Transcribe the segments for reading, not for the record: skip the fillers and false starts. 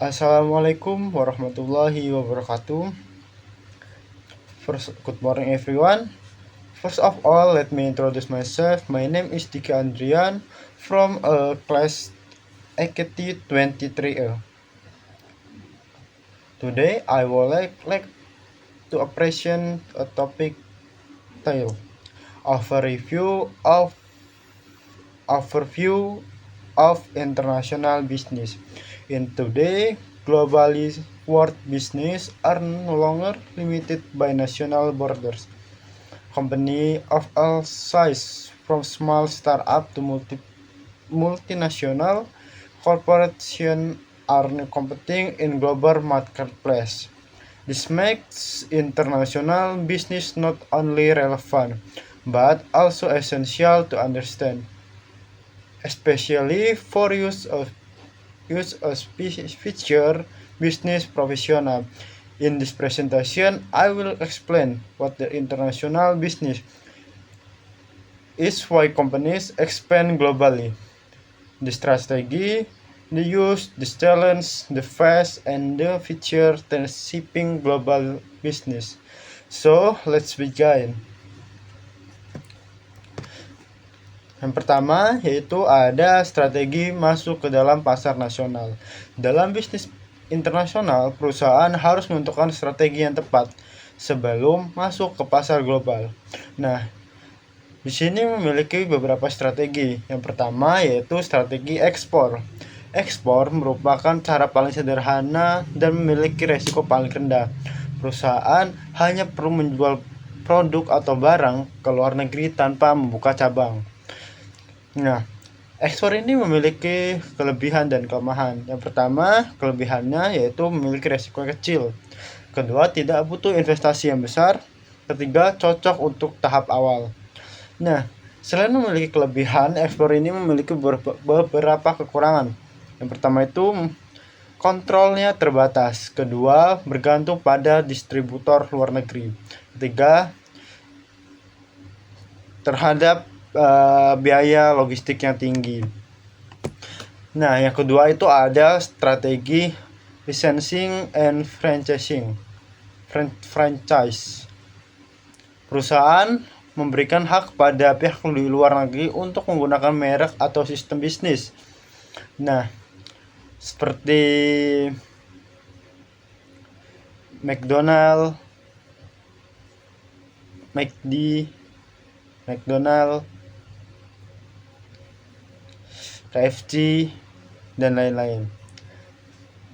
Assalamualaikum warahmatullahi wabarakatuh. First, good morning everyone. First of all, let me introduce myself. My name is Diki Andrian from class AKT 23A. Today, I would like to present a topic titled Overview of International Business. In today, globally world business are no longer limited by national borders. Companies of all sizes, from small startup to multinational corporations, are competing in global marketplace. This makes international business not only relevant, but also essential to understand, especially for future business professional. In this presentation, I will explain what the international business is, why companies expand globally, the strategy, the use, the challenge, the phase, and the future shaping global business. So, let's begin. Yang pertama yaitu ada strategi masuk ke dalam pasar nasional. Dalam bisnis internasional, perusahaan harus menentukan strategi yang tepat sebelum masuk ke pasar global. Nah, di sini memiliki beberapa strategi. Yang pertama yaitu strategi ekspor. Ekspor merupakan cara paling sederhana dan memiliki resiko paling rendah. Perusahaan hanya perlu menjual produk atau barang ke luar negeri tanpa membuka cabang. Nah, ekspor ini memiliki kelebihan dan kelemahan. Yang pertama, kelebihannya yaitu memiliki resiko kecil. Kedua, tidak butuh investasi yang besar. Ketiga, cocok untuk tahap awal. Nah, selain memiliki kelebihan, ekspor ini memiliki beberapa kekurangan. Yang pertama itu kontrolnya terbatas. Kedua, bergantung pada distributor luar negeri. Ketiga, terhadap biaya logistik yang tinggi. Nah, yang kedua itu ada strategi licensing and franchising. Franchise. Perusahaan memberikan hak pada pihak di luar negeri untuk menggunakan merek atau sistem bisnis. Nah, seperti McDonald, KFC, dan lain-lain.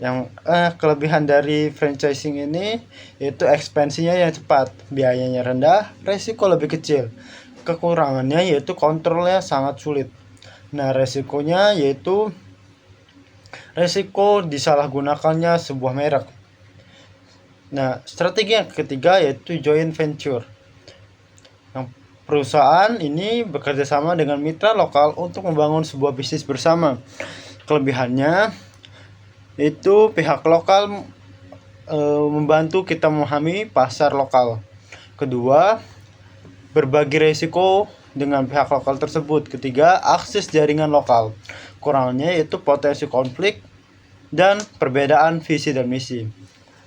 Yang kelebihan dari franchising ini yaitu ekspansinya yang cepat, biayanya rendah, resiko lebih kecil. Kekurangannya yaitu kontrolnya sangat sulit. Nah, resikonya yaitu resiko disalahgunakannya sebuah merek. Nah, strategi yang ketiga yaitu joint venture. Perusahaan ini bekerja sama dengan mitra lokal untuk membangun sebuah bisnis bersama. Kelebihannya itu pihak lokal membantu kita memahami pasar lokal. Kedua, berbagi risiko dengan pihak lokal tersebut. Ketiga, akses jaringan lokal. Kurangnya yaitu potensi konflik dan perbedaan visi dan misi.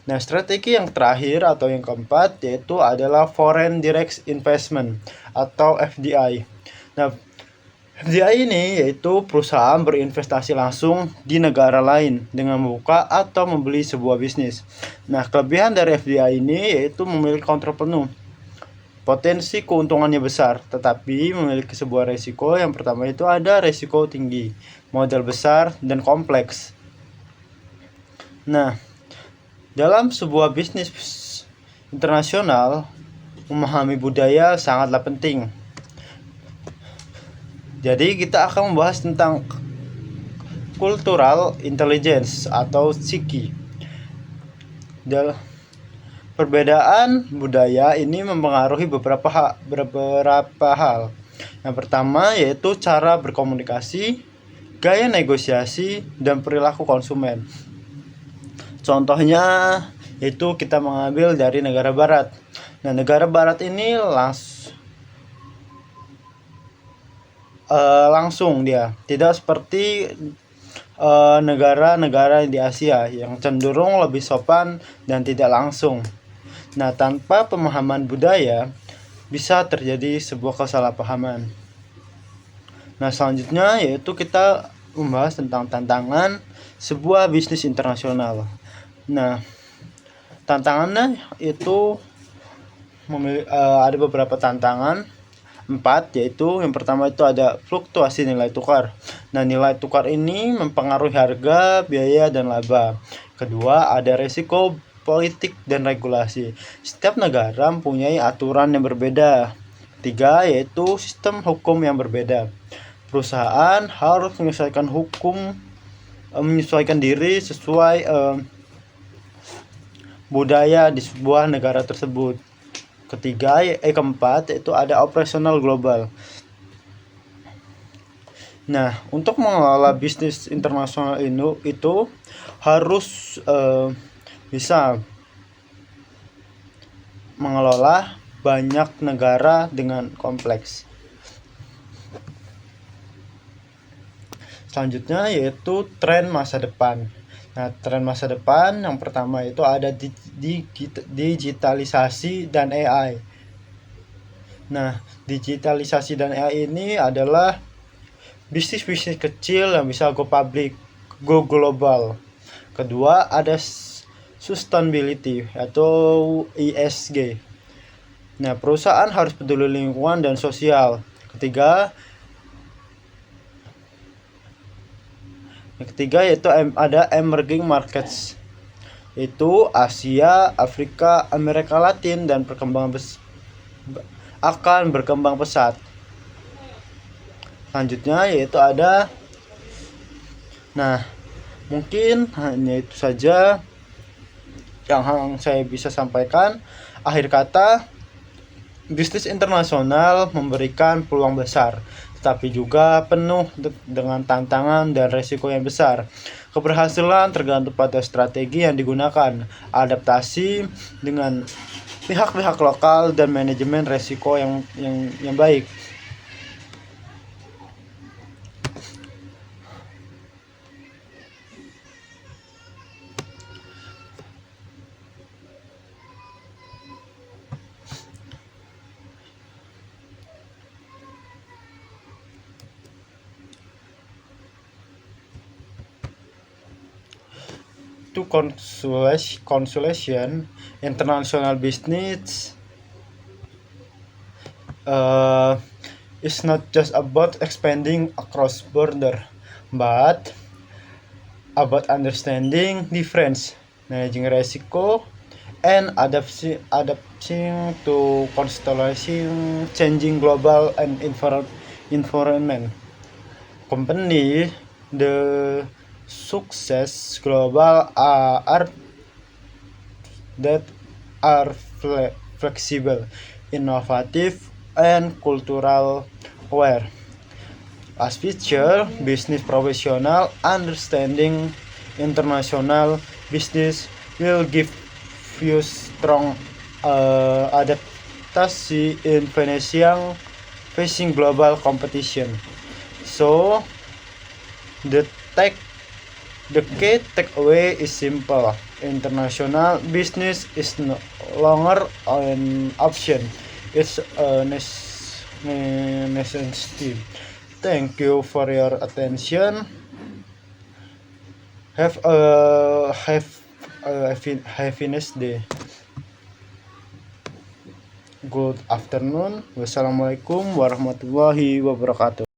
Nah, strategi yang terakhir atau yang keempat yaitu adalah Foreign Direct Investment atau FDI. Nah, FDI ini yaitu perusahaan berinvestasi langsung di negara lain dengan membuka atau membeli sebuah bisnis. Nah, kelebihan dari FDI ini yaitu memiliki kontrol penuh. Potensi keuntungannya besar, tetapi memiliki sebuah resiko. Yang pertama itu ada resiko tinggi, modal besar, dan kompleks. Nah, dalam sebuah bisnis internasional, memahami budaya sangatlah penting. Jadi kita akan membahas tentang cultural intelligence atau CIKI. Perbedaan budaya ini mempengaruhi beberapa hal. Yang pertama yaitu cara berkomunikasi, gaya negosiasi, dan perilaku konsumen. Contohnya yaitu kita mengambil dari negara barat. Nah, negara barat ini langsung dia, tidak seperti negara-negara di Asia yang cenderung lebih sopan dan tidak langsung. Nah, tanpa pemahaman budaya bisa terjadi sebuah kesalahpahaman. Nah, selanjutnya yaitu kita membahas tentang tantangan sebuah bisnis internasional. Nah, tantangannya itu ada beberapa tantangan, 4, yaitu yang pertama itu ada fluktuasi nilai tukar. Nah, nilai tukar ini mempengaruhi harga, biaya, dan laba. Kedua, ada resiko politik dan regulasi. Setiap negara mempunyai aturan yang berbeda. Ketiga, yaitu sistem hukum yang berbeda. Perusahaan harus menyesuaikan diri sesuai budaya di sebuah negara tersebut. Keempat itu ada operasional global. Nah, untuk mengelola bisnis internasional itu harus bisa mengelola banyak negara dengan kompleks. Selanjutnya yaitu tren masa depan. Nah, tren masa depan yang pertama itu ada digitalisasi dan AI. Nah, digitalisasi dan AI ini adalah bisnis-bisnis kecil yang bisa go public, go global. Kedua, ada sustainability atau ESG. Nah, perusahaan harus peduli lingkungan dan sosial. Ketiga yaitu ada emerging markets, itu Asia, Afrika, Amerika Latin, dan akan berkembang pesat. Selanjutnya yaitu ada, nah mungkin hanya itu saja yang saya bisa sampaikan. Akhir kata, bisnis internasional memberikan peluang besar, tetapi juga penuh dengan tantangan dan resiko yang besar. Keberhasilan tergantung pada strategi yang digunakan, adaptasi dengan pihak-pihak lokal, dan manajemen resiko yang baik. To consolation, international business is not just about expanding across border, but about understanding difference, managing risiko, and adapting to constantly changing global and environment. Company the success global are that are flexible, innovative, and cultural aware. As future business professional, understanding international business will give you strong adaptasi in facing global competition. So the key takeaway is simple. International business is no longer an option. It's a necessity. Thank you for your attention. Have a happiness day. Good afternoon. Wassalamualaikum warahmatullahi wabarakatuh.